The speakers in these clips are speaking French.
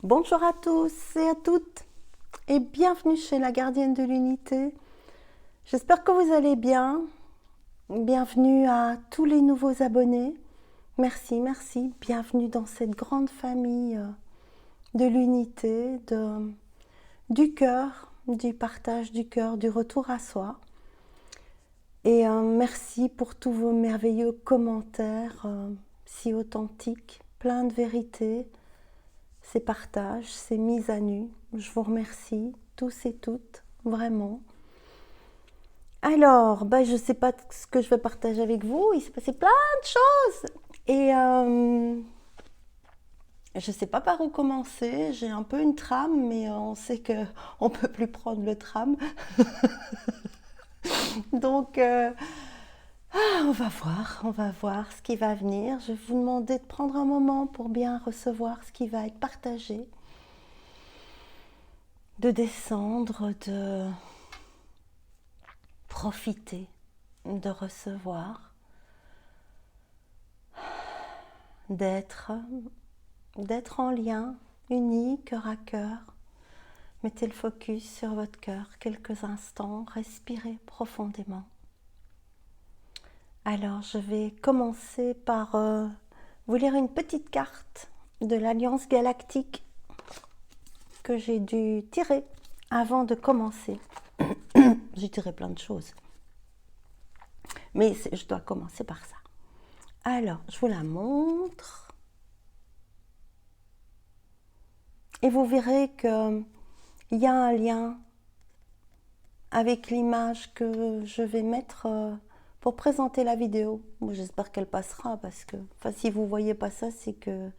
Bonjour à tous et à toutes et bienvenue chez la gardienne de l'unité. J'espère que vous allez bien. Bienvenue à tous les nouveaux abonnés. Merci, merci. Bienvenue dans cette grande famille de l'unité, du cœur, du partage du cœur, du retour à soi. Et merci pour tous vos merveilleux commentaires si authentiques, pleins de vérité. Ces partages, ces mises à nu. Je vous remercie tous et toutes, vraiment. Alors, je ne sais pas ce que je vais partager avec vous. Il s'est passé plein de choses. Et je ne sais pas par où commencer. J'ai un peu une trame, mais on sait qu'on ne peut plus prendre le tram. Donc, on va voir ce qui va venir. Je vais vous demander de prendre un moment pour bien recevoir ce qui va être partagé. De descendre, de profiter, de recevoir, d'être en lien, uni, cœur à cœur. Mettez le focus sur votre cœur quelques instants, respirez profondément. Alors, je vais commencer par vous lire une petite carte de l'Alliance Galactique que j'ai dû tirer avant de commencer. J'ai tiré plein de choses, mais je dois commencer par ça. Alors, je vous la montre. Et vous verrez qu'il y a un lien avec l'image que je vais mettre pour présenter la vidéo. Bon, j'espère qu'elle passera parce que, si vous ne voyez pas ça, c'est qu'elle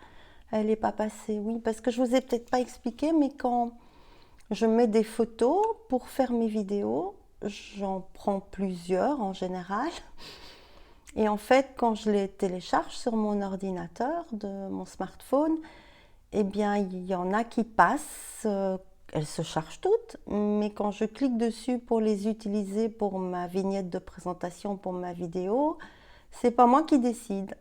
n'est pas passée. Oui, parce que je ne vous ai peut-être pas expliqué, mais quand je mets des photos pour faire mes vidéos, j'en prends plusieurs en général. Et en fait, quand je les télécharge sur mon ordinateur, de mon smartphone, eh bien, il y en a qui passent, elles se chargent toutes, mais quand je clique dessus pour les utiliser pour ma vignette de présentation, pour ma vidéo, c'est pas moi qui décide.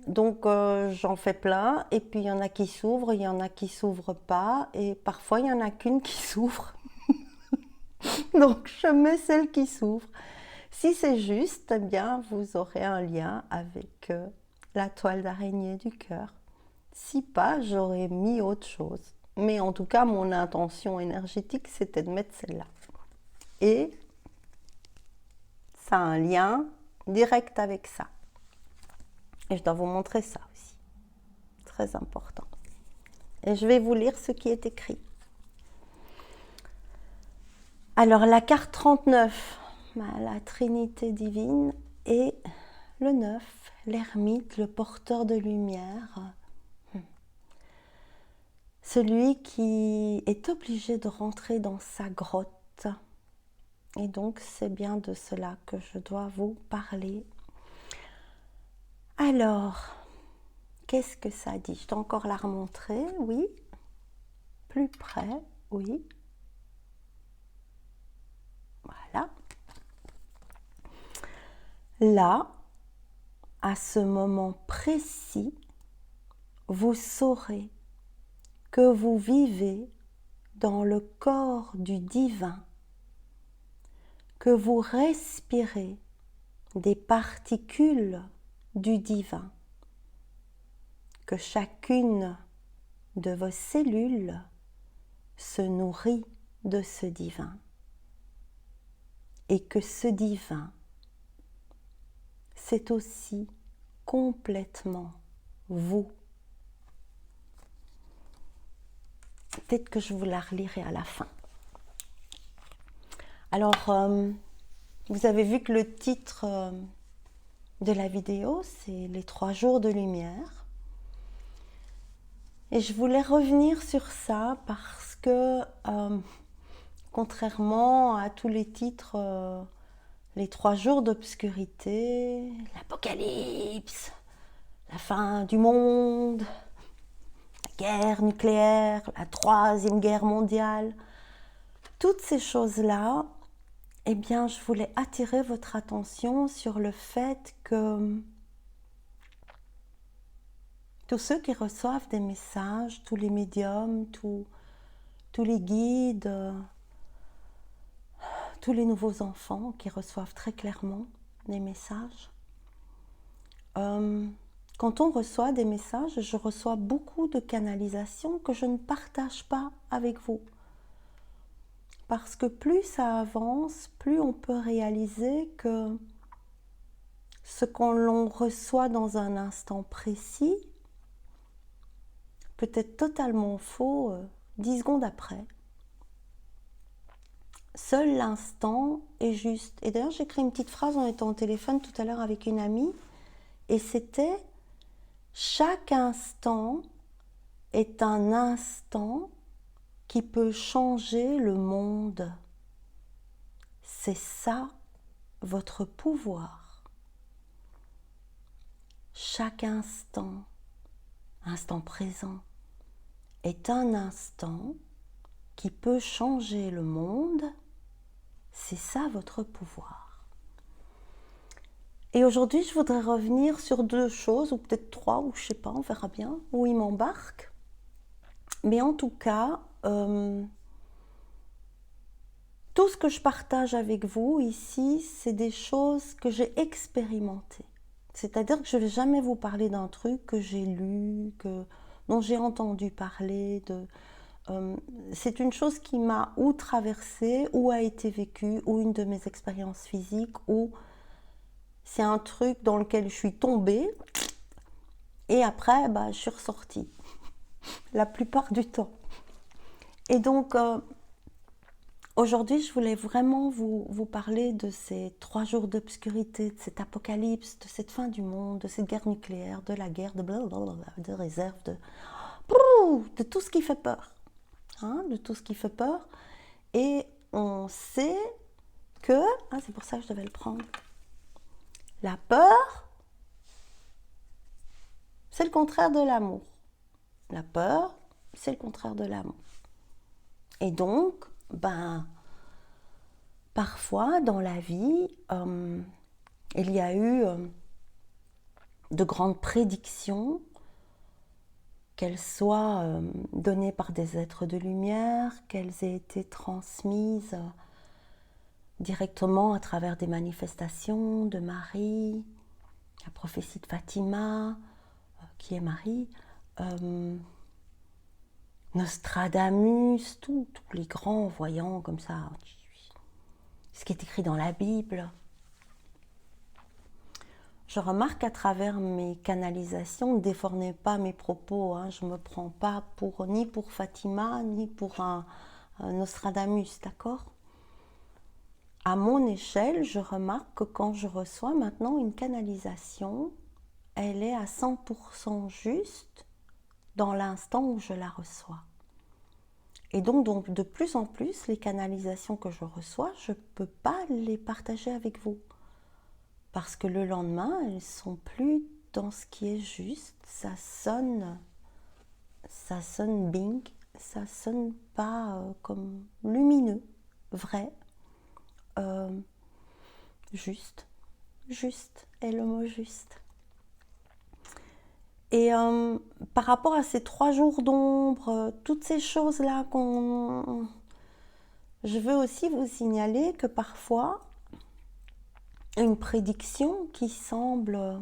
Donc, j'en fais plein, et puis il y en a qui s'ouvrent, il y en a qui s'ouvrent pas, et parfois il y en a qu'une qui s'ouvre. Donc, je mets celle qui s'ouvre. Si c'est juste, eh bien, vous aurez un lien avec la toile d'araignée du cœur. Si pas, j'aurais mis autre chose. Mais en tout cas, mon intention énergétique, c'était de mettre celle-là. Et ça a un lien direct avec ça. Et je dois vous montrer ça aussi. Très important. Et je vais vous lire ce qui est écrit. Alors, la carte 39, la Trinité divine, et le 9, l'ermite, le porteur de lumière. Celui qui est obligé de rentrer dans sa grotte. Et donc, c'est bien de cela que je dois vous parler. Alors, qu'est-ce que ça dit? Je dois encore la remontrer, oui. Plus près, oui. Voilà. Là, à ce moment précis, vous saurez que vous vivez dans le corps du divin, que vous respirez des particules du divin, que chacune de vos cellules se nourrit de ce divin et que ce divin, c'est aussi complètement vous. Peut-être que je vous la relirai à la fin. Alors, vous avez vu que le titre de la vidéo, c'est les 3 jours de lumière. Et je voulais revenir sur ça parce que, contrairement à tous les titres, les 3 jours d'obscurité, l'apocalypse, la fin du monde, la guerre nucléaire, la 3e guerre mondiale, toutes ces choses-là, eh bien, je voulais attirer votre attention sur le fait que tous ceux qui reçoivent des messages, tous les médiums, tous les guides, tous les nouveaux enfants qui reçoivent très clairement des messages. Quand on reçoit des messages, je reçois beaucoup de canalisations que je ne partage pas avec vous. Parce que plus ça avance, plus on peut réaliser que ce qu'on reçoit dans un instant précis peut être totalement faux 10 secondes après. Seul l'instant est juste. Et d'ailleurs, j'ai écrit une petite phrase en étant au téléphone tout à l'heure avec une amie, et c'était « Chaque instant est un instant qui peut changer le monde. C'est ça votre pouvoir. Chaque instant, instant présent, est un instant qui peut changer le monde. C'est ça votre pouvoir. » Et aujourd'hui, je voudrais revenir sur 2 choses, ou peut-être 3, ou je sais pas, on verra bien, où il m'embarque. Mais en tout cas, tout ce que je partage avec vous ici, c'est des choses que j'ai expérimentées. C'est-à-dire que je ne vais jamais vous parler d'un truc que j'ai lu, dont j'ai entendu parler. C'est une chose qui m'a ou traversée, ou a été vécue, ou une de mes expériences physiques, ou c'est un truc dans lequel je suis tombée, et après, je suis ressortie, la plupart du temps. Et donc, aujourd'hui, je voulais vraiment vous parler de ces 3 jours d'obscurité, de cet apocalypse, de cette fin du monde, de cette guerre nucléaire, de la guerre, de réserve, de tout ce qui fait peur. De tout ce qui fait peur. Et on sait que, c'est pour ça que je devais le prendre, la peur, c'est le contraire de l'amour. La peur, c'est le contraire de l'amour. Et donc, parfois dans la vie, il y a eu de grandes prédictions, qu'elles soient données par des êtres de lumière, qu'elles aient été transmises directement à travers des manifestations de Marie, la prophétie de Fatima, qui est Marie, Nostradamus, tous les grands voyants comme ça, ce qui est écrit dans la Bible. Je remarque qu'à travers mes canalisations, ne déformez pas mes propos, je ne me prends pas ni pour Fatima, ni pour un Nostradamus, d'accord? À mon échelle, je remarque que quand je reçois maintenant une canalisation, elle est à 100% juste dans l'instant où je la reçois. Et donc, de plus en plus, les canalisations que je reçois, je ne peux pas les partager avec vous. Parce que le lendemain, elles ne sont plus dans ce qui est juste. Ça sonne bing, ça sonne pas comme lumineux, vrai, juste est le mot juste. Et par rapport à ces 3 jours d'ombre, toutes ces choses-là je veux aussi vous signaler que parfois, une prédiction qui semble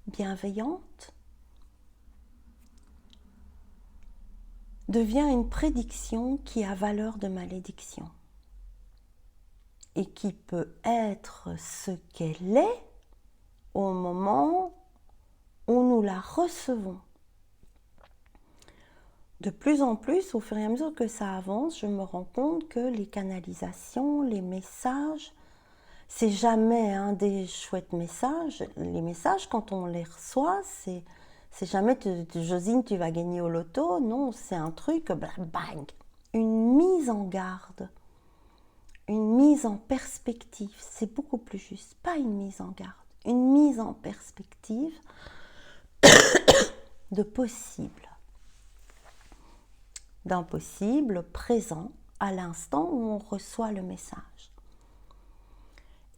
bienveillante devient une prédiction qui a valeur de malédiction et qui peut être ce qu'elle est au moment où nous la recevons. De plus en plus, au fur et à mesure que ça avance, je me rends compte que les canalisations, les messages, c'est jamais des chouettes messages. Les messages, quand on les reçoit, c'est jamais Josine, tu vas gagner au loto. Non, c'est un truc, bang, une mise en garde, une mise en perspective. C'est beaucoup plus juste. Pas une mise en garde, une mise en perspective de possible, d'un possible présent à l'instant où on reçoit le message.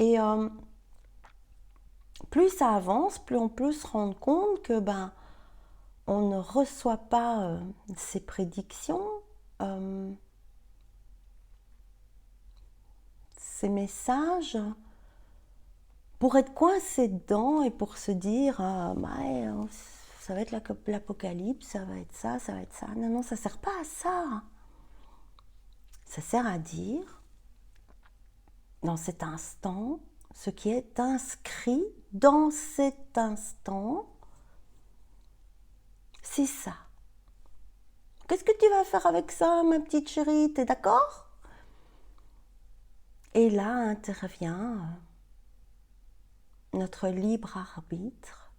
Et plus ça avance, plus on peut se rendre compte que on ne reçoit pas ces prédictions, ces messages, pour être coincé dedans et pour se dire ça va être l'apocalypse, ça va être ça, ça va être ça. Non, non, ça ne sert pas à ça. Ça sert à dire, dans cet instant, ce qui est inscrit dans cet instant, c'est ça. Qu'est-ce que tu vas faire avec ça, ma petite chérie? T'es d'accord? Et là intervient notre libre arbitre,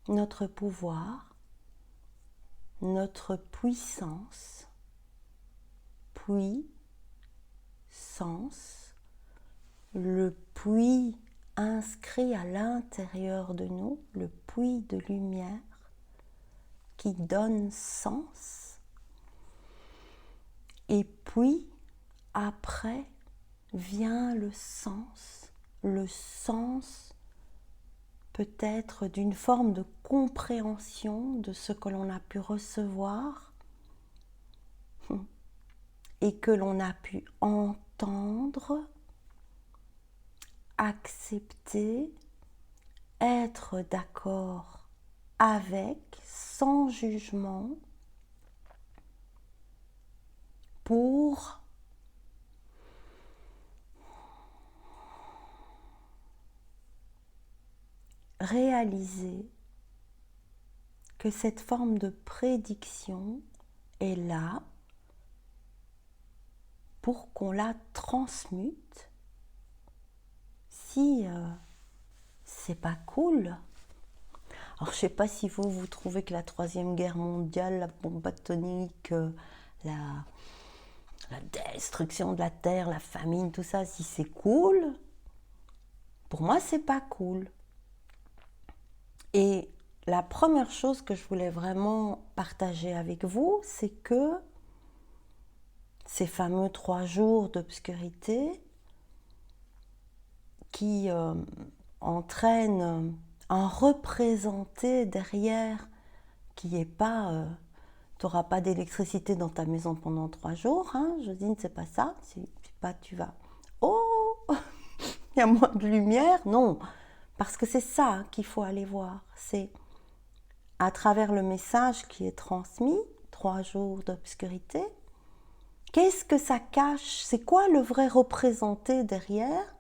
notre pouvoir, notre puissance, puissance, le puits inscrit à l'intérieur de nous, le puits de lumière qui donne sens. Et puis, après, vient le sens peut-être d'une forme de compréhension de ce que l'on a pu recevoir et que l'on a pu entendre, accepter, être d'accord avec, sans jugement, pour réaliser que cette forme de prédiction est là pour qu'on la transmute. Si c'est pas cool. Alors je sais pas si vous trouvez que la Troisième Guerre mondiale, la bombe atomique, la destruction de la Terre, la famine, tout ça, si c'est cool. Pour moi, c'est pas cool. Et la première chose que je voulais vraiment partager avec vous, c'est que ces fameux 3 jours d'obscurité qui entraînent un représenté derrière qui n'est pas... tu n'auras pas d'électricité dans ta maison pendant 3 jours, hein, je dis, c'est pas ça, c'est pas tu vas... Oh, il y a moins de lumière, non, parce que c'est ça qu'il faut aller voir, c'est à travers le message qui est transmis, 3 jours d'obscurité, qu'est-ce que ça cache? C'est quoi le vrai représenté derrière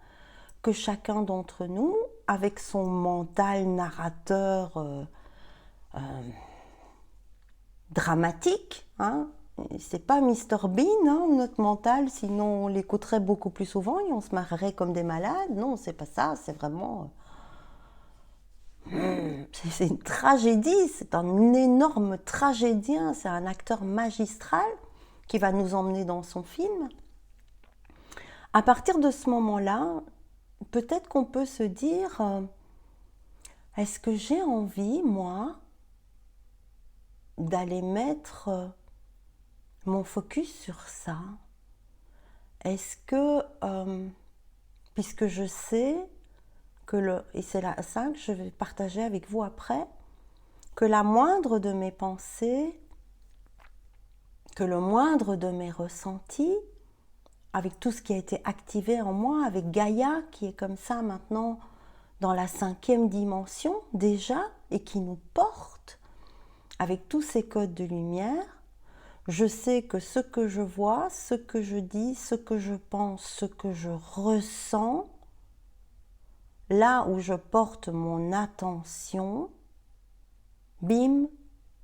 que chacun d'entre nous, avec son mental narrateur dramatique, hein, c'est pas Mr Bean, hein, notre mental, sinon on l'écouterait beaucoup plus souvent et on se marrerait comme des malades. Non, c'est pas ça, c'est vraiment... c'est une tragédie, c'est un énorme tragédien, c'est un acteur magistral qui va nous emmener dans son film. À partir de ce moment-là, peut-être qu'on peut se dire, est-ce que j'ai envie, moi, d'aller mettre mon focus sur ça? Est-ce que, puisque je sais que et c'est ça que je vais partager avec vous après, que la moindre de mes pensées, que le moindre de mes ressentis, avec tout ce qui a été activé en moi, avec Gaïa qui est comme ça maintenant dans la 5e dimension déjà et qui nous porte avec tous ces codes de lumière, je sais que ce que je vois, ce que je dis, ce que je pense, ce que je ressens, là où je porte mon attention, bim,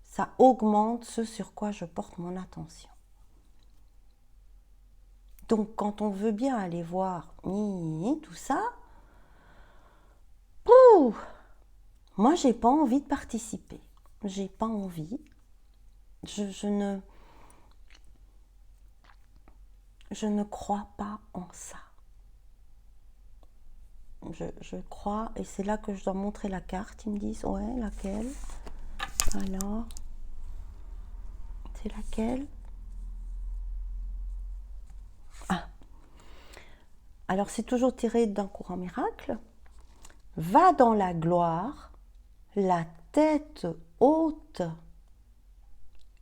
ça augmente ce sur quoi je porte mon attention. Donc quand on veut bien aller voir tout ça, moi j'ai pas envie de participer. J'ai pas envie. Je ne crois pas en ça. Je crois, et c'est là que je dois montrer la carte. Ils me disent, ouais, laquelle? Alors, c'est laquelle? Ah, alors c'est toujours tiré d'un courant miracle. Va dans la gloire, la tête haute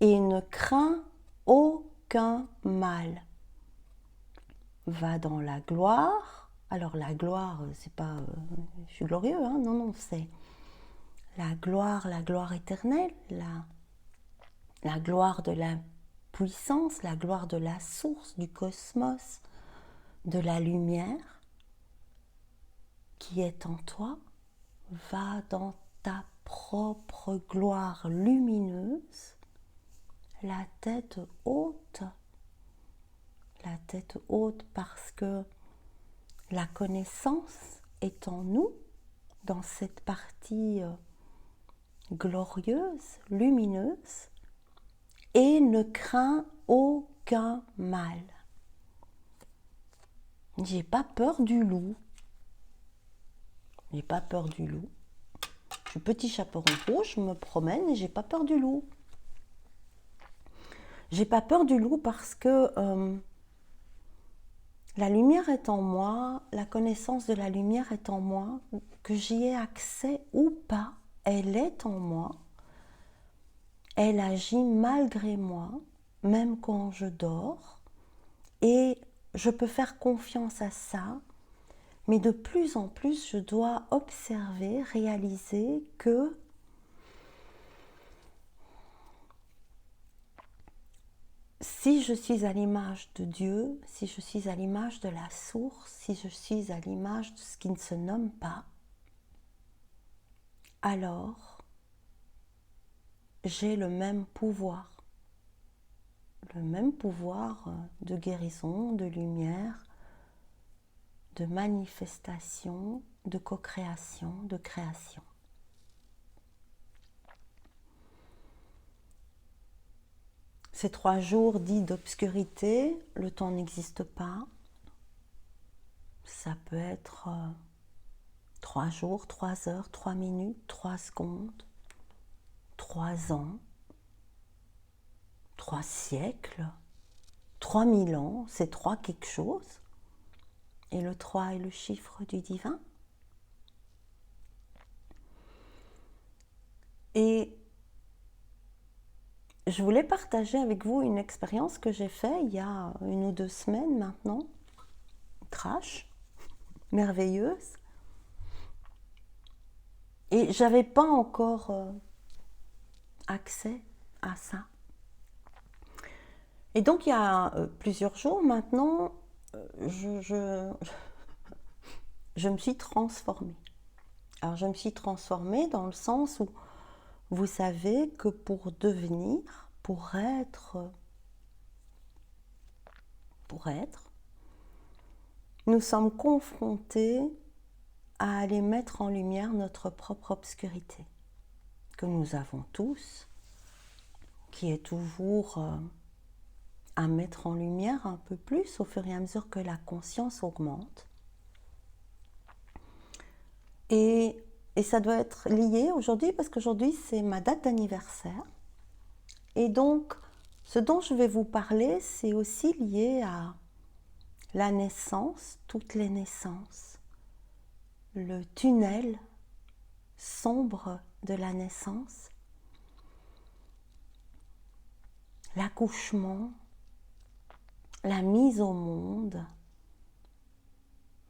et ne crains aucun mal. Va dans la gloire. Alors la gloire, c'est pas je suis glorieux, hein, non, non, c'est la gloire éternelle, la gloire de la puissance, la gloire de la source, du cosmos, de la lumière qui est en toi. Va dans ta propre gloire lumineuse, la tête haute parce que la connaissance est en nous, dans cette partie glorieuse, lumineuse, et ne crains aucun mal. J'ai pas peur du loup. J'ai pas peur du loup. Je suis petit chaperon rouge, je me promène et j'ai pas peur du loup. J'ai pas peur du loup parce que la lumière est en moi, la connaissance de la lumière est en moi, que j'y ai accès ou pas, elle est en moi. Elle agit malgré moi, même quand je dors, et je peux faire confiance à ça, mais de plus en plus, je dois observer, réaliser que si je suis à l'image de Dieu, si je suis à l'image de la source, si je suis à l'image de ce qui ne se nomme pas, alors j'ai le même pouvoir de guérison, de lumière, de manifestation, de co-création, de création. Ces 3 jours dits d'obscurité, le temps n'existe pas. Ça peut être 3 jours, 3 heures, 3 minutes, 3 secondes, 3 ans, 3 siècles, 3000 ans, c'est 3 quelque chose. Et le 3 est le chiffre du divin. Et je voulais partager avec vous une expérience que j'ai faite il y a 1 ou 2 semaines maintenant. Trash, merveilleuse. Et j'avais pas encore accès à ça. Et donc il y a plusieurs jours maintenant, je me suis transformée. Alors je me suis transformée dans le sens où vous savez que pour devenir, pour être, nous sommes confrontés à aller mettre en lumière notre propre obscurité, que nous avons tous, qui est toujours à mettre en lumière un peu plus au fur et à mesure que la conscience augmente. Et ça doit être lié aujourd'hui, parce qu'aujourd'hui c'est ma date d'anniversaire. Et donc, ce dont je vais vous parler, c'est aussi lié à la naissance, toutes les naissances, le tunnel sombre de la naissance, l'accouchement, la mise au monde,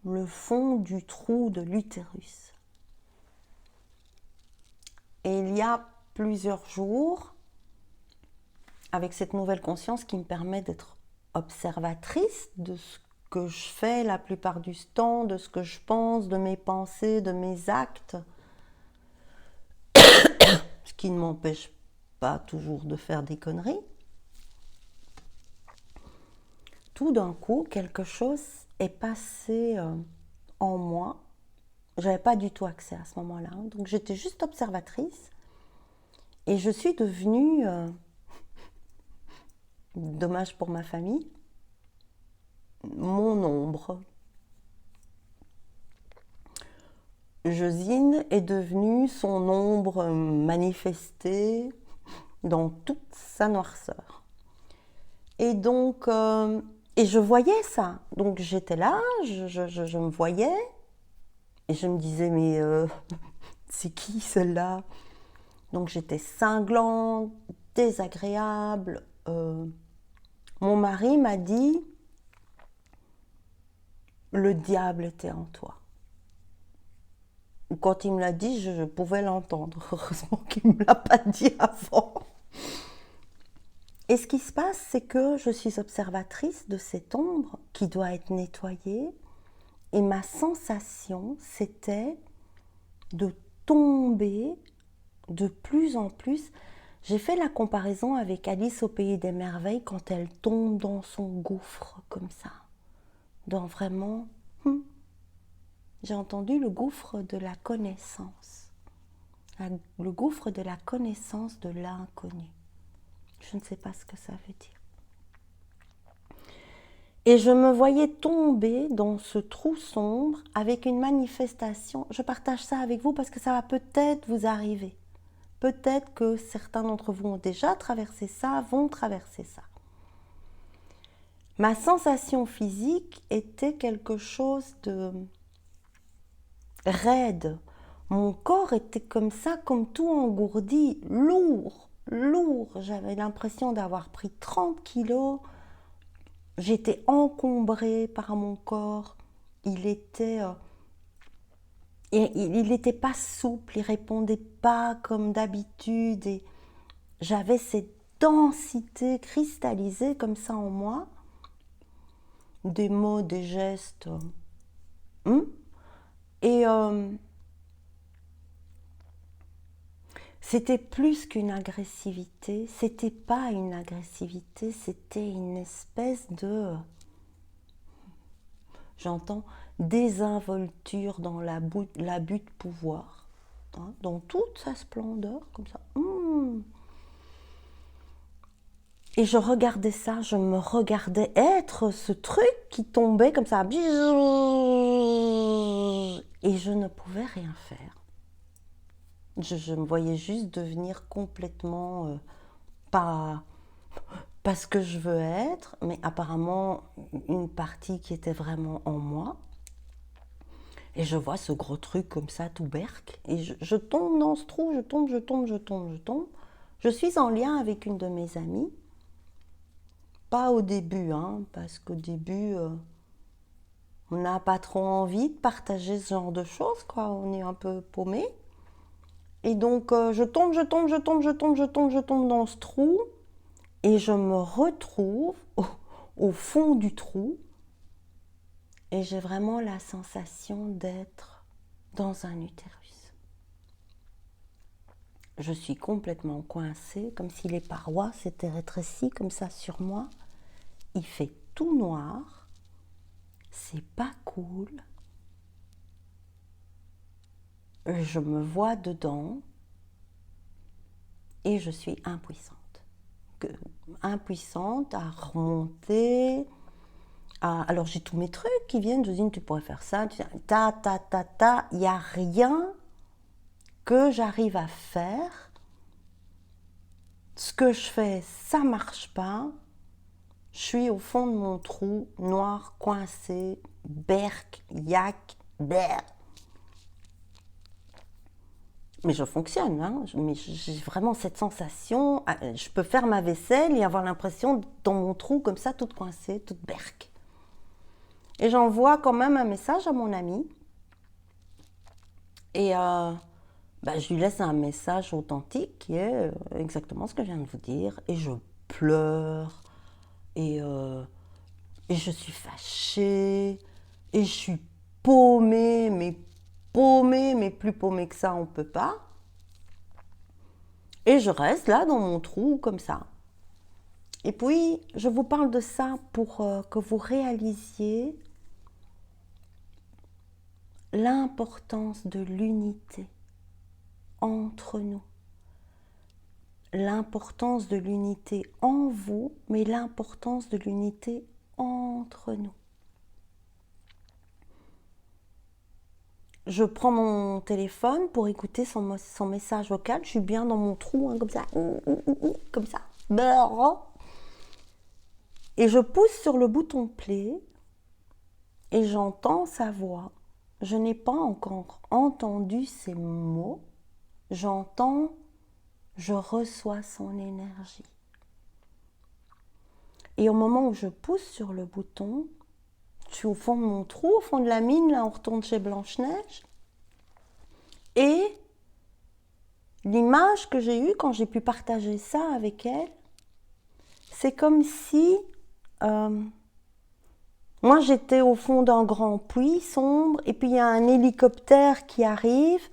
le fond du trou de l'utérus. Et il y a plusieurs jours, avec cette nouvelle conscience qui me permet d'être observatrice de ce que je fais la plupart du temps, de ce que je pense, de mes pensées, de mes actes, ce qui ne m'empêche pas toujours de faire des conneries. Tout d'un coup, quelque chose est passé en moi. J'avais pas du tout accès à ce moment-là, donc j'étais juste observatrice et je suis devenue, dommage pour ma famille, mon ombre. Josine est devenue son ombre manifestée dans toute sa noirceur. Et donc, et je voyais ça. Donc j'étais là, je me voyais, et je me disais, mais c'est qui celle-là? Donc j'étais cinglante, désagréable. Mon mari m'a dit, le diable était en toi. Quand il me l'a dit, je pouvais l'entendre. Heureusement qu'il ne me l'a pas dit avant. Et ce qui se passe, c'est que je suis observatrice de cette ombre qui doit être nettoyée. Et ma sensation, c'était de tomber de plus en plus. J'ai fait la comparaison avec Alice au Pays des Merveilles quand elle tombe dans son gouffre comme ça. Dans vraiment... j'ai entendu le gouffre de la connaissance. Le gouffre de la connaissance de l'inconnu. Je ne sais pas ce que ça veut dire. Et je me voyais tomber dans ce trou sombre avec une manifestation. Je partage ça avec vous parce que ça va peut-être vous arriver. Peut-être que certains d'entre vous ont déjà traversé ça, vont traverser ça. Ma sensation physique était quelque chose de raide. Mon corps était comme ça, comme tout engourdi, lourd, lourd. J'avais l'impression d'avoir pris 30 kilos. J'étais encombrée par mon corps. Il était pas souple, il répondait pas comme d'habitude. Et j'avais cette densité cristallisée comme ça en moi. Des mots, des gestes. Et c'était plus qu'une agressivité, c'était pas une agressivité, c'était une espèce de, j'entends, désinvolture dans l'abus de pouvoir, hein, dans toute sa splendeur, comme ça. Et je regardais ça, je me regardais être ce truc qui tombait comme ça, et je ne pouvais rien faire. Je me voyais juste devenir complètement pas ce que je veux être, mais apparemment une partie qui était vraiment en moi. Et je vois ce gros truc comme ça, tout berque, et je tombe dans ce trou, je tombe. Je suis en lien avec une de mes amies. Pas au début, hein, parce qu'au début, on n'a pas trop envie de partager ce genre de choses, quoi. On est un peu paumé. Et donc, je tombe dans ce trou et je me retrouve au fond du trou et j'ai vraiment la sensation d'être dans un utérus. Je suis complètement coincée, comme si les parois s'étaient rétrécies comme ça sur moi. Il fait tout noir, c'est pas cool. Je me vois dedans et je suis impuissante. Impuissante à remonter. Alors j'ai tous mes trucs qui viennent, Josine, tu pourrais faire ça, il n'y a rien que j'arrive à faire. Ce que je fais, ça marche pas. Je suis au fond de mon trou, noir, coincé, berk, yak, berk. Mais je fonctionne, hein. Mais j'ai vraiment cette sensation, je peux faire ma vaisselle et avoir l'impression dans mon trou comme ça, toute coincée, toute berk. Et j'envoie quand même un message à mon ami. Et je lui laisse un message authentique qui est exactement ce que je viens de vous dire. Et je pleure. Et je suis fâchée. Et je suis paumée, mais plus paumée que ça, on ne peut pas. Et je reste là dans mon trou comme ça. Et puis, je vous parle de ça pour que vous réalisiez l'importance de l'unité entre nous. L'importance de l'unité en vous, mais l'importance de l'unité entre nous. Je prends mon téléphone pour écouter son message vocal. Je suis bien dans mon trou, hein, comme ça. Comme ça. Et je pousse sur le bouton play et j'entends sa voix. Je n'ai pas encore entendu ces mots. J'entends je reçois son énergie. Et au moment où je pousse sur le bouton, je suis au fond de mon trou, au fond de la mine, là on retourne chez Blanche-Neige. Et l'image que j'ai eue quand j'ai pu partager ça avec elle, c'est comme si moi j'étais au fond d'un grand puits sombre et puis il y a un hélicoptère qui arrive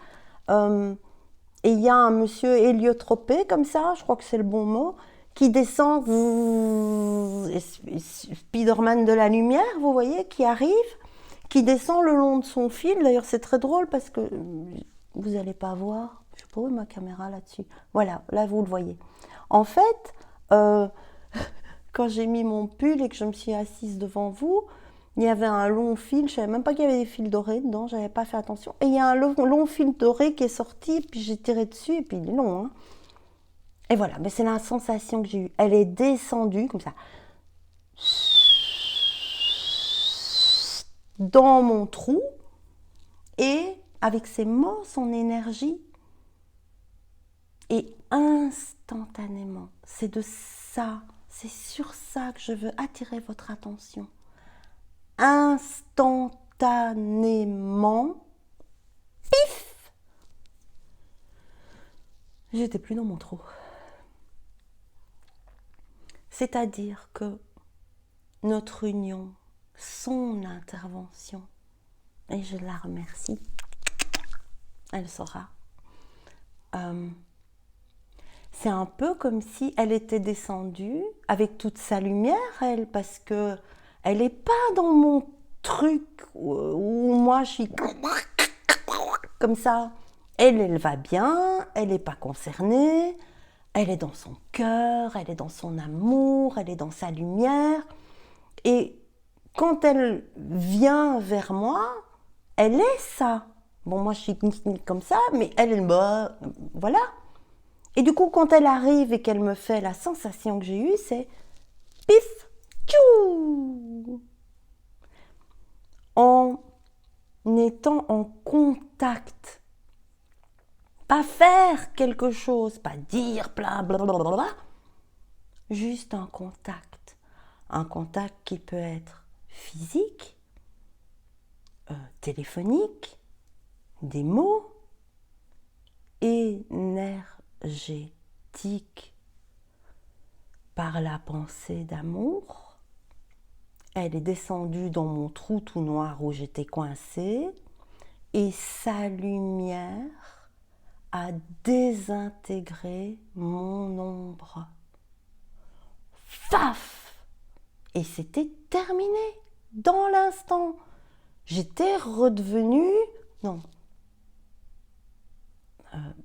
et il y a un monsieur héliotropé comme ça, je crois que c'est le bon mot, qui descend, Spider-Man de la lumière, vous voyez, qui arrive, qui descend le long de son fil. D'ailleurs c'est très drôle parce que vous n'allez pas voir, je sais pas où est ma caméra là-dessus. Voilà, là vous le voyez. En fait, quand j'ai mis mon pull et que je me suis assise devant vous, il y avait un long fil, je ne savais même pas qu'il y avait des fils dorés dedans, je n'avais pas fait attention. Et il y a un long fil doré qui est sorti, puis j'ai tiré dessus, et puis il est long. Hein. Et voilà, mais c'est la sensation que j'ai eue. Elle est descendue comme ça, dans mon trou, et avec ses mots, son énergie, et instantanément, c'est de ça, c'est sur ça que je veux attirer votre attention. Instantanément, pif, j'étais plus dans mon trou. C'est-à-dire que notre union, son intervention, et je la remercie, elle saura, c'est un peu comme si elle était descendue avec toute sa lumière, elle, parce que elle n'est pas dans mon truc où moi je suis comme ça. Elle va bien, elle n'est pas concernée, elle est dans son cœur, elle est dans son amour, elle est dans sa lumière. Et quand elle vient vers moi, elle est ça. Bon, moi je suis comme ça, mais elle, bah, voilà. Et du coup, quand elle arrive et qu'elle me fait la sensation que j'ai eue, c'est pif, tchou. En étant en contact. Pas faire quelque chose, pas dire blablabla. Juste un contact. Un contact qui peut être physique, téléphonique, des mots, énergétique, par la pensée d'amour. Elle est descendue dans mon trou tout noir où j'étais coincée et sa lumière a désintégré mon ombre. Faf! Et c'était terminé dans l'instant. J'étais redevenue... Non.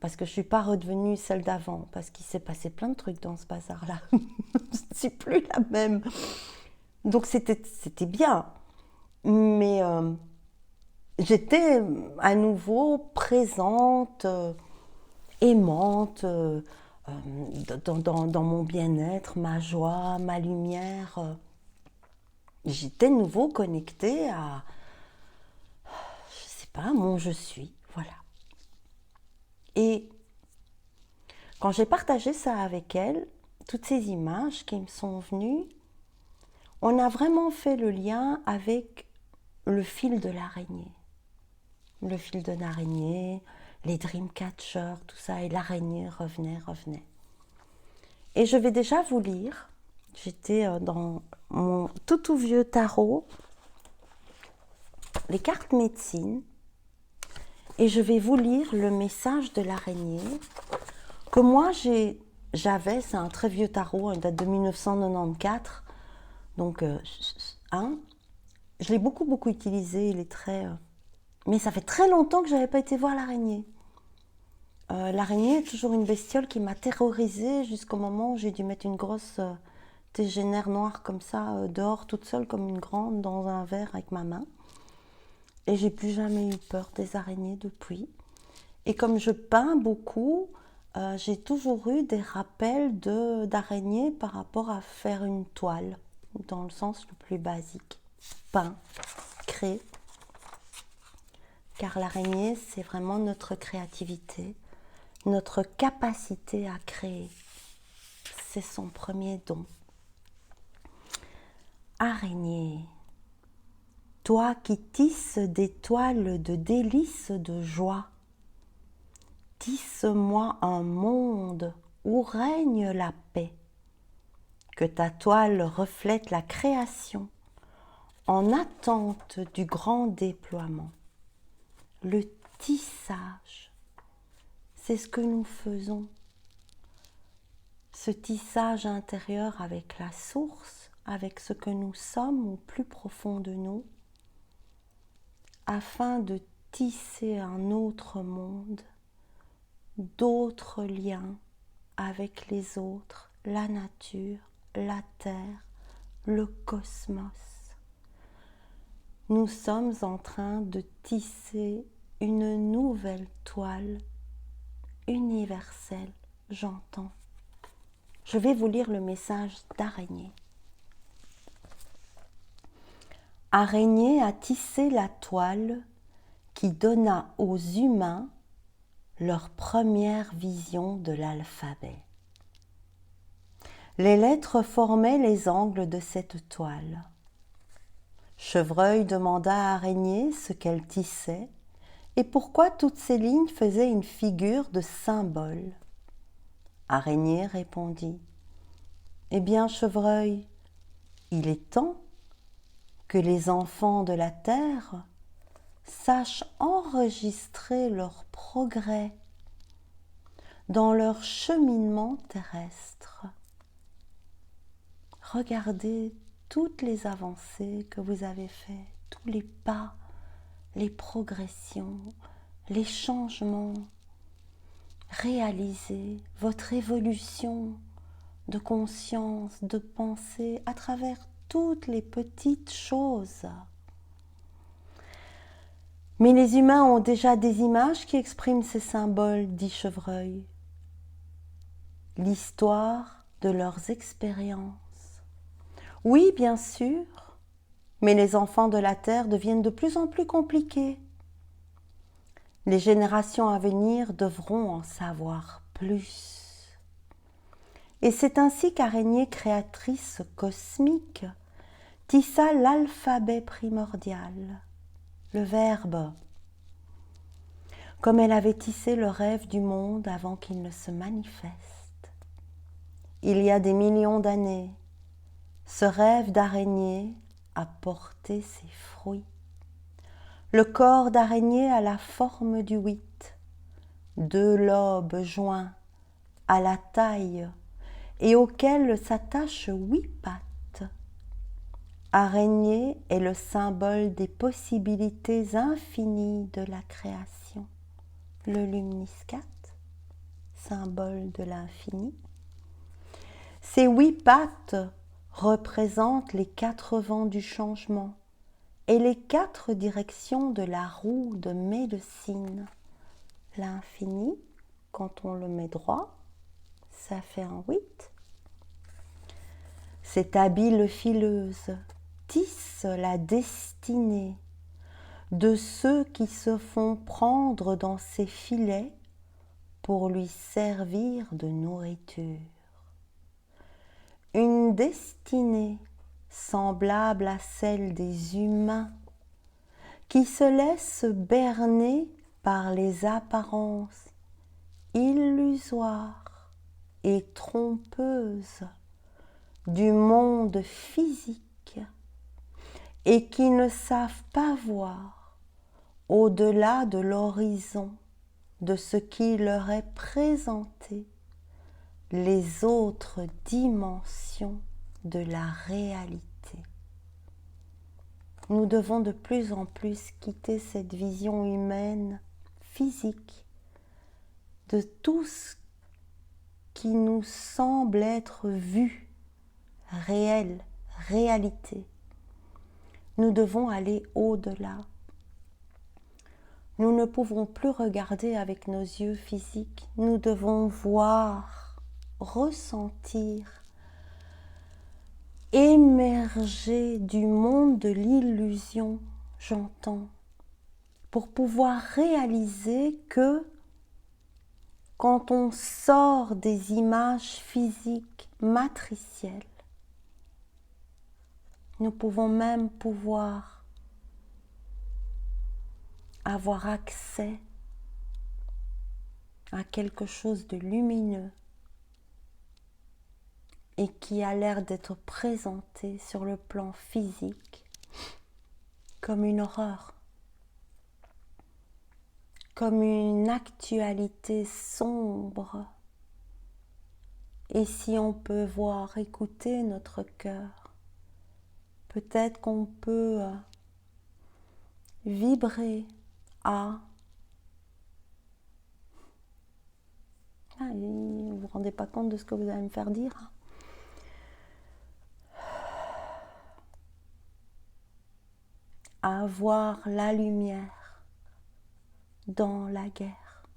Parce que je ne suis pas redevenue celle d'avant, parce qu'il s'est passé plein de trucs dans ce bazar-là. Je ne suis plus la même. Donc c'était bien. Mais j'étais à nouveau présente, aimante, dans mon bien-être, ma joie, ma lumière. J'étais de nouveau connectée à, je sais pas, mon je suis, voilà. Et quand j'ai partagé ça avec elle, toutes ces images qui me sont venues, on a vraiment fait le lien avec le fil de l'araignée. Le fil de l'araignée, les dreamcatchers, tout ça, et l'araignée revenait. Et je vais déjà vous lire, j'étais dans mon tout vieux tarot, les cartes médecine, et je vais vous lire le message de l'araignée que moi j'avais, c'est un très vieux tarot, il date de 1994, donc je l'ai beaucoup utilisé, il est très... mais ça fait très longtemps que je n'avais pas été voir l'araignée. L'araignée est toujours une bestiole qui m'a terrorisée jusqu'au moment où j'ai dû mettre une grosse tégénère noire comme ça, dehors, toute seule comme une grande, dans un verre avec ma main. Et j'ai plus jamais eu peur des araignées depuis. Et comme je peins beaucoup, j'ai toujours eu des rappels d'araignées par rapport à faire une toile, dans le sens le plus basique. Peint, crée. Car l'araignée, c'est vraiment notre créativité, notre capacité à créer. C'est son premier don. Araignée, toi qui tisses des toiles de délices de joie, tisse-moi un monde où règne la paix, que ta toile reflète la création en attente du grand déploiement. Le tissage, c'est ce que nous faisons. Ce tissage intérieur avec la source, avec ce que nous sommes au plus profond de nous, afin de tisser un autre monde, d'autres liens avec les autres, la nature, la terre, le cosmos. Nous sommes en train de tisser une nouvelle toile universelle, j'entends. Je vais vous lire le message d'Araignée. Araignée a tissé la toile qui donna aux humains leur première vision de l'alphabet. Les lettres formaient les angles de cette toile. Chevreuil demanda à Araignée ce qu'elle tissait et pourquoi toutes ces lignes faisaient une figure de symbole. Araignée répondit : « Eh bien, Chevreuil, il est temps que les enfants de la terre sachent enregistrer leur progrès dans leur cheminement terrestre. Regardez toutes les avancées que vous avez faites, tous les pas, les progressions, les changements. Réalisez votre évolution de conscience, de pensée à travers toutes les petites choses. Mais les humains ont déjà des images qui expriment ces symboles, dit Chevreuil. L'histoire de leurs expériences. Oui, bien sûr, mais les enfants de la Terre deviennent de plus en plus compliqués. Les générations à venir devront en savoir plus. Et c'est ainsi qu'Araignée créatrice cosmique tissa l'alphabet primordial, le verbe, comme elle avait tissé le rêve du monde avant qu'il ne se manifeste. Il y a des millions d'années, ce rêve d'araignée a porté ses fruits. Le corps d'araignée a la forme du 8, 2 lobes joints à la taille et auxquels s'attachent 8 pattes. Araignée est le symbole des possibilités infinies de la création. Le Lumniscat, symbole de l'infini. Ces 8 pattes représentent les 4 vents du changement et les 4 directions de la roue de médecine. L'infini, quand on le met droit, ça fait un 8. Cette habile fileuse tisse la destinée de ceux qui se font prendre dans ses filets pour lui servir de nourriture. Une destinée semblable à celle des humains qui se laissent berner par les apparences illusoires et trompeuses du monde physique et qui ne savent pas voir au-delà de l'horizon de ce qui leur est présenté, les autres dimensions de la réalité. Nous devons de plus en plus quitter cette vision humaine, physique, de tout ce qui nous semble être vu, réel, réalité. Nous devons aller au-delà. Nous ne pouvons plus regarder avec nos yeux physiques. Nous devons voir, ressentir, émerger du monde de l'illusion, j'entends, pour pouvoir réaliser que quand on sort des images physiques matricielles, nous pouvons même pouvoir avoir accès à quelque chose de lumineux et qui a l'air d'être présenté sur le plan physique comme une horreur, comme une actualité sombre. Et si on peut voir, écouter notre cœur, peut-être qu'on peut vibrer à... Ah, vous vous rendez pas compte de ce que vous allez me faire dire, hein? À voir la lumière dans la guerre.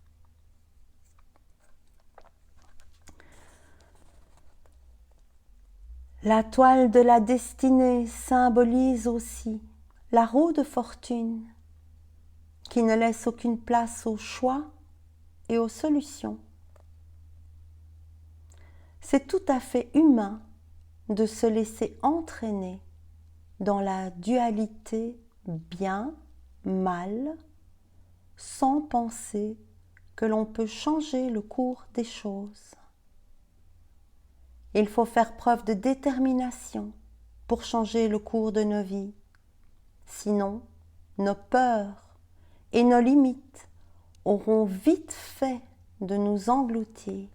La toile de la destinée symbolise aussi la roue de fortune qui ne laisse aucune place au choix et aux solutions. C'est tout à fait humain de se laisser entraîner dans la dualité bien, mal, sans penser que l'on peut changer le cours des choses. Il faut faire preuve de détermination pour changer le cours de nos vies. Sinon, nos peurs et nos limites auront vite fait de nous engloutir.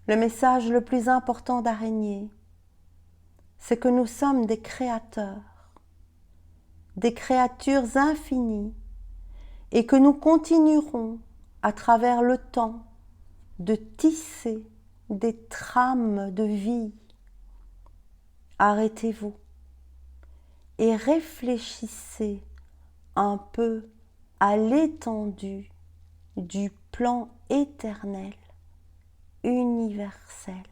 Le message le plus important d'Araignée, c'est que nous sommes des créateurs, des créatures infinies, et que nous continuerons à travers le temps de tisser des trames de vie. Arrêtez-vous et réfléchissez un peu à l'étendue du plan éternel, universel.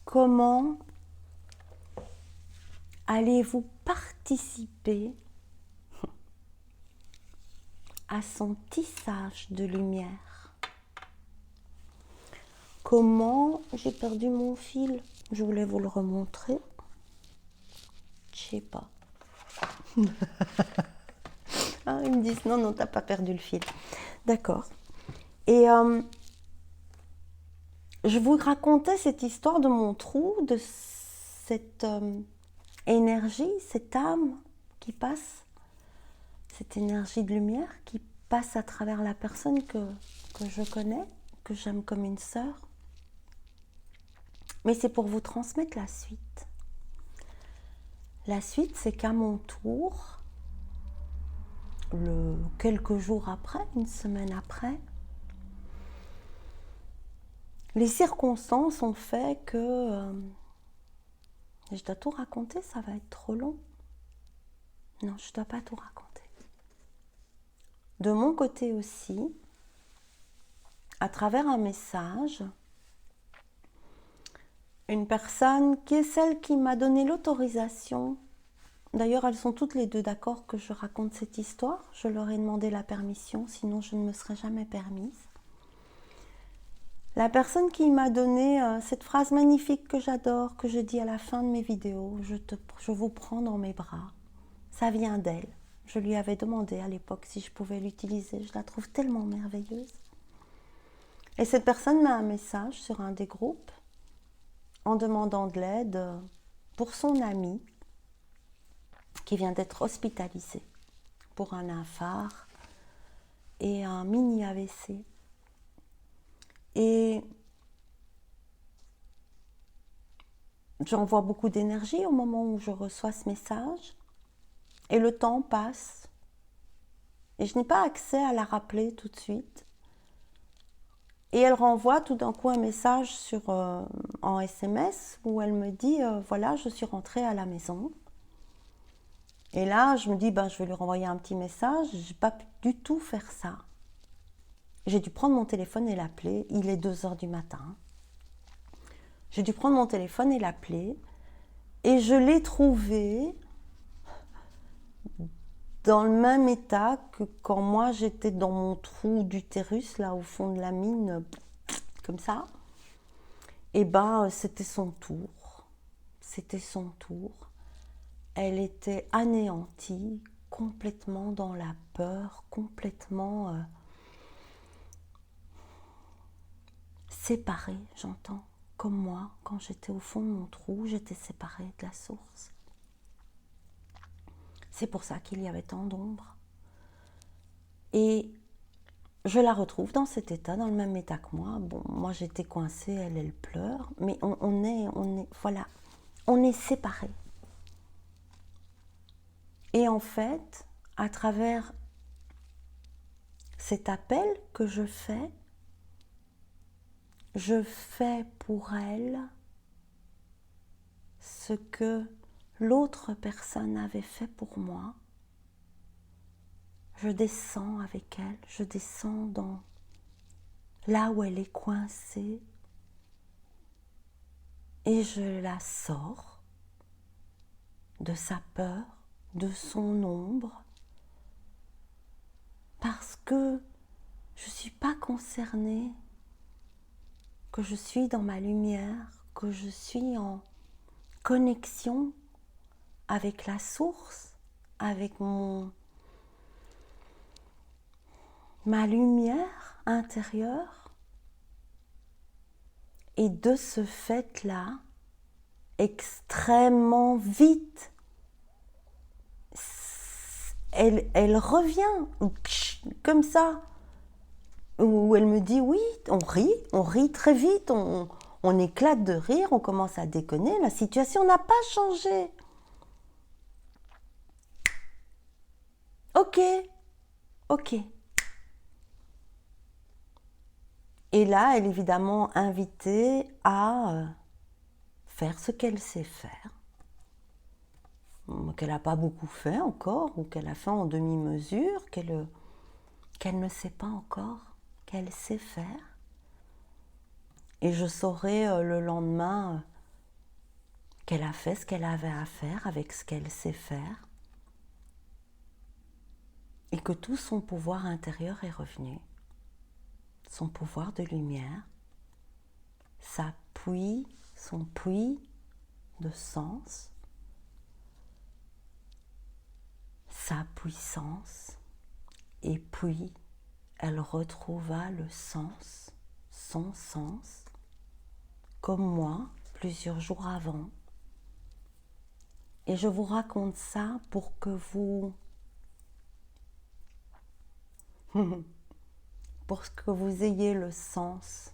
Comment allez-vous participer à son tissage de lumière? Comment... J'ai perdu mon fil, je voulais vous le remontrer. Je sais pas. Ah, ils me disent non, non, t'as pas perdu le fil. D'accord. Et je vous racontais cette histoire de mon trou, de cette énergie, cette âme qui passe, cette énergie de lumière qui passe à travers la personne que je connais, que j'aime comme une sœur. Mais c'est pour vous transmettre la suite. La suite, c'est qu'à mon tour, quelques jours après, une semaine après, les circonstances ont fait que... je dois tout raconter, ça va être trop long. Non, je ne dois pas tout raconter. De mon côté aussi, à travers un message, une personne qui est celle qui m'a donné l'autorisation, d'ailleurs elles sont toutes les deux d'accord que je raconte cette histoire, je leur ai demandé la permission, sinon je ne me serais jamais permise. La personne qui m'a donné cette phrase magnifique que j'adore, que je dis à la fin de mes vidéos, je vous prends dans mes bras, ça vient d'elle. Je lui avais demandé à l'époque si je pouvais l'utiliser, je la trouve tellement merveilleuse. Et cette personne m'a un message sur un des groupes en demandant de l'aide pour son ami qui vient d'être hospitalisé pour un infarct et un mini AVC. Et j'envoie beaucoup d'énergie au moment où je reçois ce message et le temps passe et je n'ai pas accès à la rappeler tout de suite. Et elle renvoie tout d'un coup un message en SMS où elle me dit voilà, je suis rentrée à la maison. Et là, je me dis je vais lui renvoyer un petit message. Je n'ai pas pu du tout faire ça. J'ai dû prendre mon téléphone et l'appeler. Il est 2h du matin. J'ai dû prendre mon téléphone et l'appeler. Et je l'ai trouvé dans le même état que quand moi j'étais dans mon trou d'utérus, là au fond de la mine, comme ça. Et ben c'était son tour. C'était son tour. Elle était anéantie, complètement dans la peur, complètement séparée, j'entends. Comme moi, quand j'étais au fond de mon trou, j'étais séparée de la source. C'est pour ça qu'il y avait tant d'ombre. Et je la retrouve dans cet état, dans le même état que moi. Bon, moi j'étais coincée, elle pleure, mais voilà, on est séparés. Et en fait, à travers cet appel que je fais pour elle ce que l'autre personne avait fait pour moi. Je descends avec elle, je descends dans là où elle est coincée et je la sors de sa peur, de son ombre, parce que je ne suis pas concernée, que je suis dans ma lumière, que je suis en connexion avec la source, avec ma lumière intérieure. Et de ce fait-là, extrêmement vite, elle revient comme ça, où elle me dit oui, on rit très vite, on éclate de rire, on commence à déconner, la situation n'a pas changé. Ok. Et là, elle est évidemment invitée à faire ce qu'elle sait faire, qu'elle n'a pas beaucoup fait encore, ou qu'elle a fait en demi-mesure, qu'elle ne sait pas encore, qu'elle sait faire. Et je saurai le lendemain qu'elle a fait ce qu'elle avait à faire avec ce qu'elle sait faire, et que tout son pouvoir intérieur est revenu, son pouvoir de lumière, son puits de sens, sa puissance, et puis elle retrouva le sens, son sens, comme moi, plusieurs jours avant. Et je vous raconte ça pour que vous ayez le sens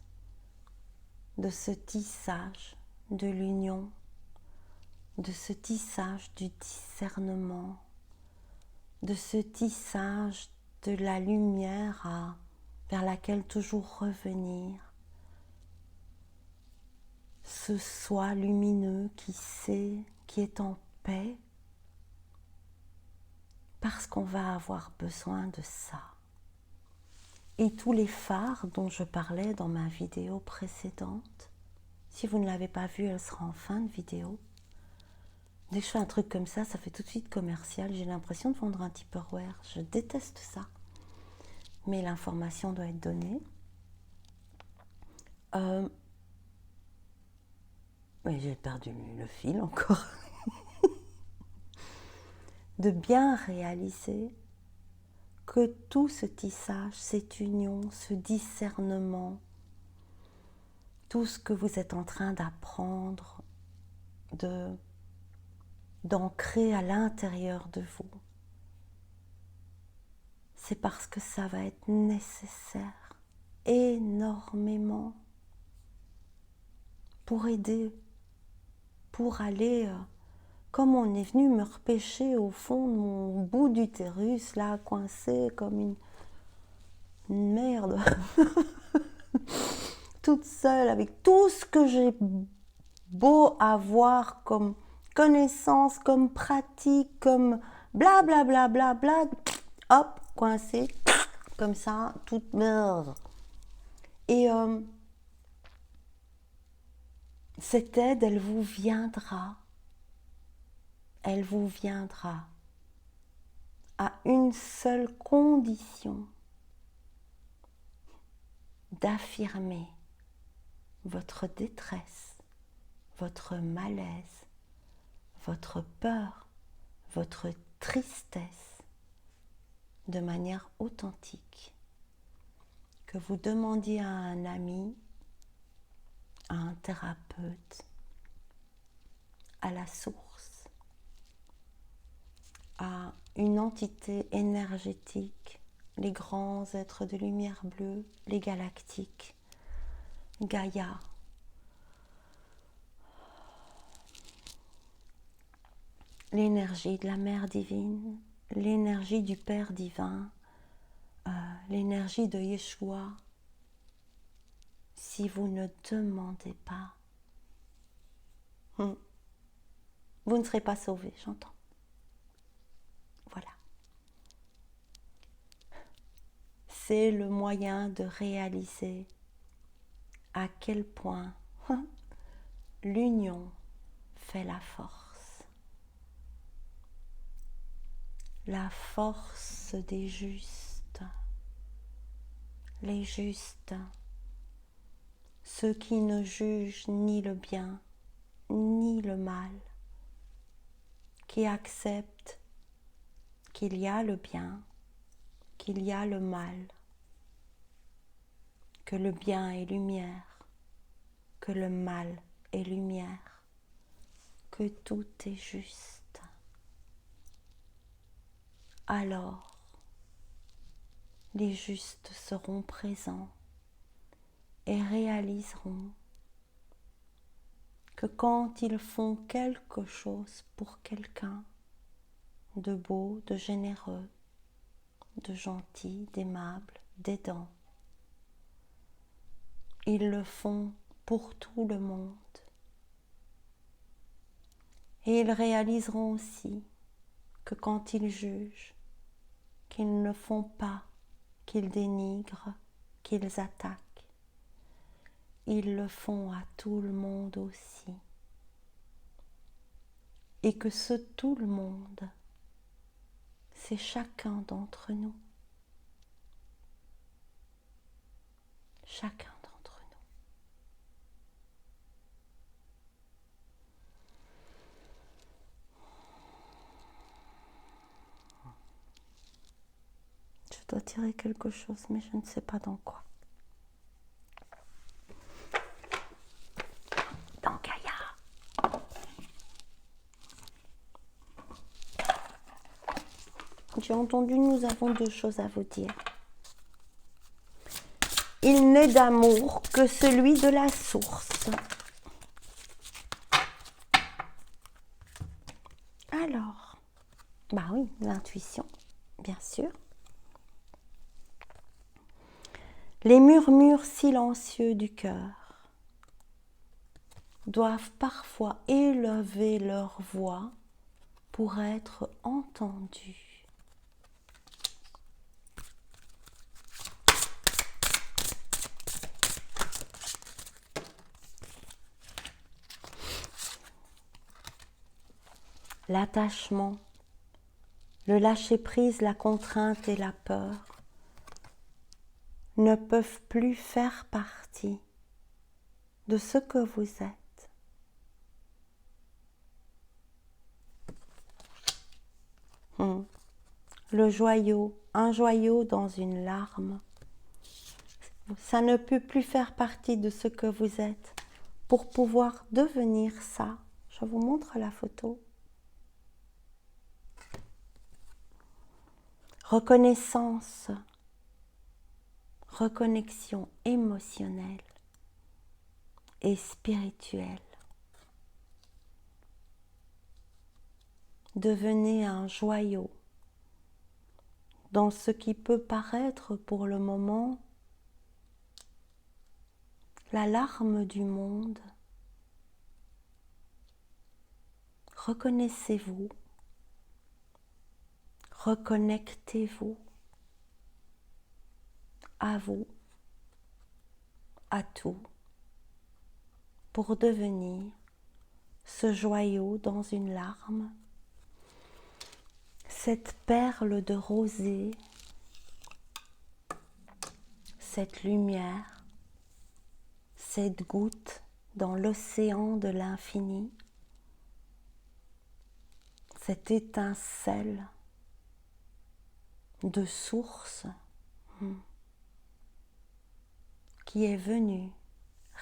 de ce tissage de l'union, de ce tissage du discernement, de ce tissage de la lumière vers laquelle toujours revenir, ce soi lumineux qui sait, qui est en paix, parce qu'on va avoir besoin de ça. Et tous les phares dont je parlais dans ma vidéo précédente, si vous ne l'avez pas vue, elle sera en fin de vidéo. Dès que je fais un truc comme ça fait tout de suite commercial. J'ai l'impression de vendre un Tupperware. Je déteste ça. Mais l'information doit être donnée. Mais j'ai perdu le fil encore. De bien réaliser que tout ce tissage, cette union, ce discernement, tout ce que vous êtes en train d'apprendre, d'ancrer à l'intérieur de vous, c'est parce que ça va être nécessaire énormément pour aider, pour aller, comme on est venu me repêcher au fond de mon bout d'utérus, là, coincé comme une merde, toute seule, avec tout ce que j'ai beau avoir comme connaissance, comme pratique, comme bla bla bla bla bla, hop, coincé, comme ça, toute merde. Et cette aide, elle vous viendra à une seule condition, d'affirmer votre détresse, votre malaise, votre peur, votre tristesse de manière authentique. Que vous demandiez à un ami, à un thérapeute, à la source, à une entité énergétique, les grands êtres de lumière bleue, les galactiques, Gaïa, l'énergie de la Mère divine, l'énergie du Père divin, l'énergie de Yeshua. Si vous ne demandez pas, vous ne serez pas sauvé, j'entends. Voilà. C'est le moyen de réaliser à quel point l'union fait la force. La force des justes. Les justes. Ceux qui ne jugent ni le bien, ni le mal. Qui acceptent qu'il y a le bien, qu'il y a le mal. Que le bien est lumière. Que le mal est lumière. Que tout est juste. Alors, les justes seront présents et réaliseront que quand ils font quelque chose pour quelqu'un de beau, de généreux, de gentil, d'aimable, d'aidant, ils le font pour tout le monde. Et ils réaliseront aussi que quand ils jugent, qu'ils ne font pas, qu'ils dénigrent, qu'ils attaquent, ils le font à tout le monde aussi. Et que ce tout le monde, c'est chacun d'entre nous. Chacun d'entre nous. Je dois tirer quelque chose, mais je ne sais pas dans quoi. Dans Gaïa. J'ai entendu, nous avons deux choses à vous dire. Il n'est d'amour que celui de la source. Alors, bah oui, l'intuition, bien sûr. Les murmures silencieux du cœur doivent parfois élever leur voix pour être entendus. L'attachement, le lâcher-prise, la contrainte et la peur ne peuvent plus faire partie de ce que vous êtes. Le joyau, un joyau dans une larme, ça ne peut plus faire partie de ce que vous êtes. Pour pouvoir devenir ça, je vous montre la photo. Reconnaissance, reconnexion émotionnelle et spirituelle. Devenez un joyau dans ce qui peut paraître pour le moment la larme du monde. Reconnaissez-vous, reconnectez-vous à vous, à tout, pour devenir ce joyau dans une larme, cette perle de rosée, cette lumière, cette goutte dans l'océan de l'infini, cette étincelle de source qui est venue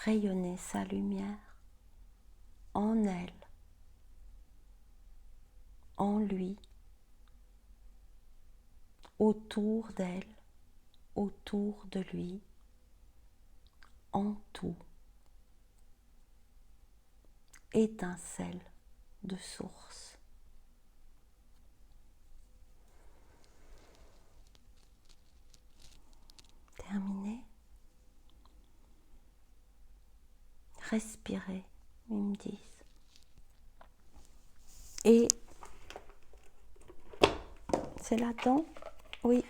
rayonner sa lumière en elle, en lui, autour d'elle, autour de lui, en tout. Étincelle de source. Terminé. Respirez, ils me disent. Et c'est là-dedans, oui,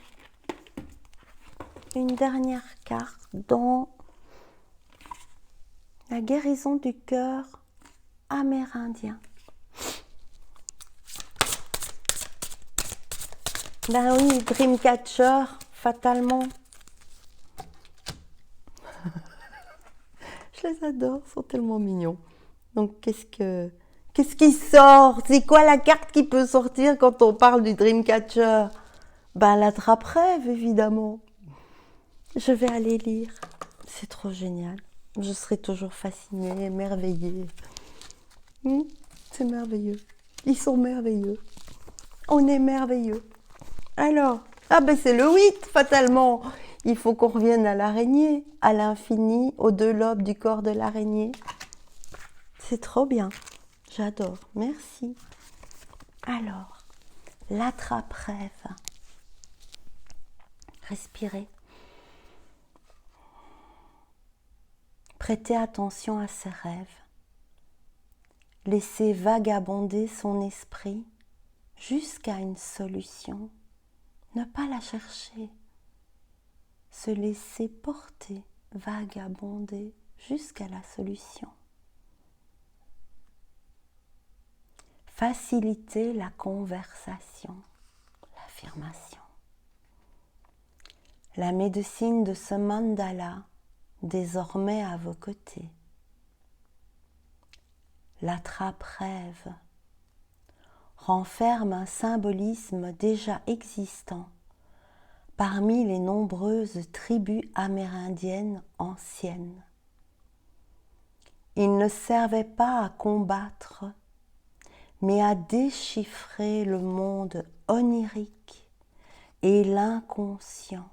une dernière carte dans la guérison du cœur amérindien. Ben oui, Dreamcatcher, fatalement. Je les adore, ils sont tellement mignons. Donc qu'est-ce qui sort? C'est quoi la carte qui peut sortir quand on parle du Dreamcatcher? Ben l'attrape-rêve, évidemment. Je vais aller lire. C'est trop génial. Je serai toujours fascinée, émerveillée. C'est merveilleux. Ils sont merveilleux. On est merveilleux. Alors, ben c'est le 8, fatalement. Il faut qu'on revienne à l'araignée, à l'infini, aux deux lobes du corps de l'araignée. C'est trop bien. J'adore. Merci. Alors, l'attrape-rêve. Respirez. Prêtez attention à ses rêves. Laissez vagabonder son esprit jusqu'à une solution. Ne pas la chercher. Se laisser porter, vagabonder jusqu'à la solution. Faciliter la conversation, l'affirmation. La médecine de ce mandala, désormais à vos côtés. L'attrape-rêve renferme un symbolisme déjà existant parmi les nombreuses tribus amérindiennes anciennes. Il ne servait pas à combattre, mais à déchiffrer le monde onirique et l'inconscient,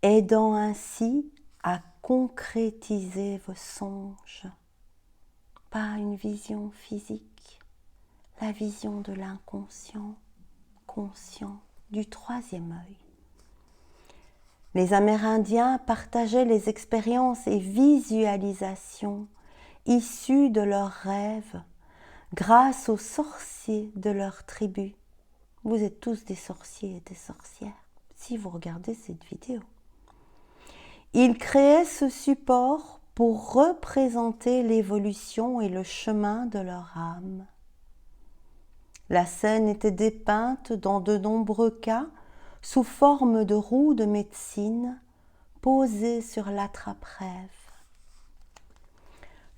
aidant ainsi à concrétiser vos songes. Pas une vision physique, la vision de l'inconscient, conscient, du troisième œil. Les Amérindiens partageaient les expériences et visualisations issues de leurs rêves grâce aux sorciers de leur tribu. Vous êtes tous des sorciers et des sorcières si vous regardez cette vidéo. Ils créaient ce support pour représenter l'évolution et le chemin de leur âme. La scène était dépeinte dans de nombreux cas sous forme de roues de médecine posées sur l'attrape-rêve.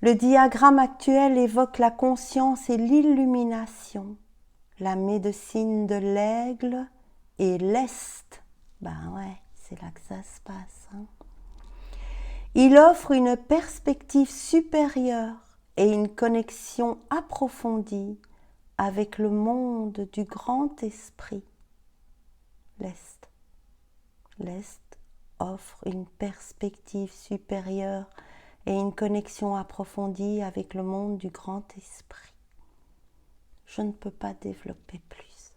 Le diagramme actuel évoque la conscience et l'illumination, la médecine de l'aigle et l'est. Ben ouais, c'est là que ça se passe. Il offre une perspective supérieure et une connexion approfondie avec le monde du grand esprit. L'Est. L'Est offre une perspective supérieure et une connexion approfondie avec le monde du grand esprit. Je ne peux pas développer plus.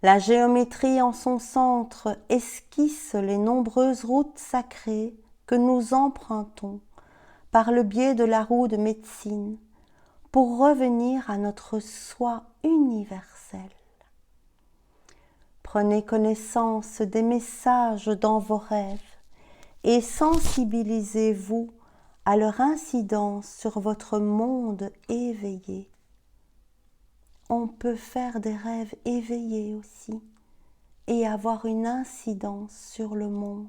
La géométrie en son centre esquisse les nombreuses routes sacrées que nous empruntons par le biais de la roue de médecine pour revenir à notre soi universel. Prenez connaissance des messages dans vos rêves et sensibilisez-vous à leur incidence sur votre monde éveillé. on peut faire des rêves éveillés aussi et avoir une incidence sur le monde.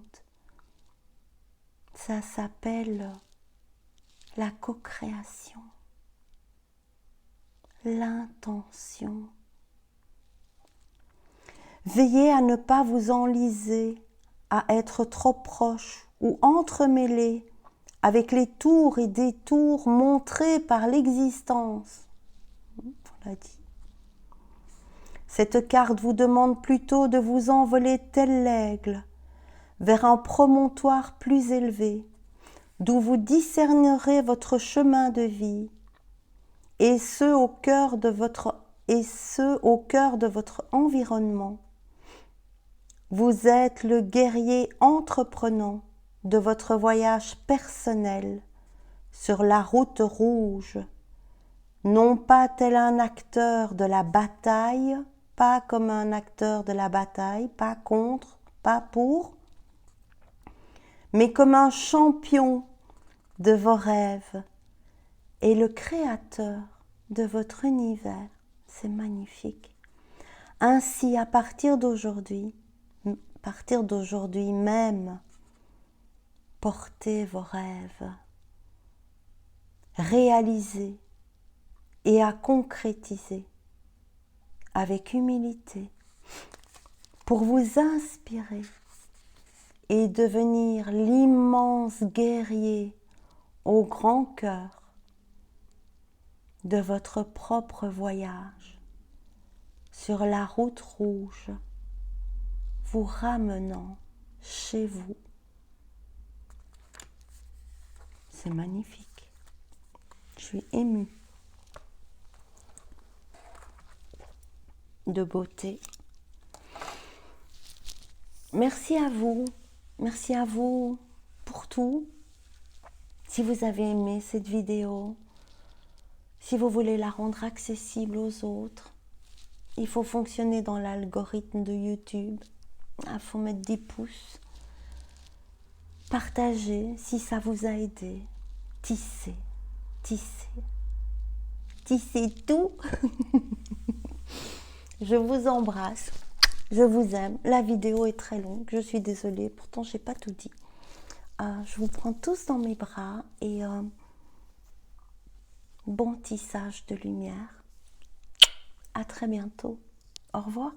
Ça s'appelle la co-création, l'intention. Veillez à ne pas vous enliser, à être trop proche ou entremêlé avec les tours et détours montrés par l'existence. On l'a dit. Cette carte vous demande plutôt de vous envoler tel l'aigle vers un promontoire plus élevé, d'où vous discernerez votre chemin de vie, et ce au cœur de votre environnement. Vous êtes le guerrier entreprenant de votre voyage personnel sur la route rouge, non pas tel un acteur de la bataille, pas comme un acteur de la bataille, pas contre, pas pour, mais comme un champion de vos rêves et le créateur de votre univers. C'est magnifique. Ainsi, à partir d'aujourd'hui même, portez vos rêves, réalisez et à concrétiser avec humilité pour vous inspirer et devenir l'immense guerrier au grand cœur de votre propre voyage sur la route rouge, vous ramenant chez vous. C'est magnifique. Je suis émue de beauté. Merci à vous pour tout. Si vous avez aimé cette vidéo, si vous voulez la rendre accessible aux autres, il faut fonctionner dans l'algorithme de YouTube. Il faut mettre des pouces. Partagez si ça vous a aidé. Tissez tout. Je vous embrasse. Je vous aime. La vidéo est très longue. Je suis désolée. Pourtant, je n'ai pas tout dit. Je vous prends tous dans mes bras et bon tissage de lumière. À très bientôt. Au revoir.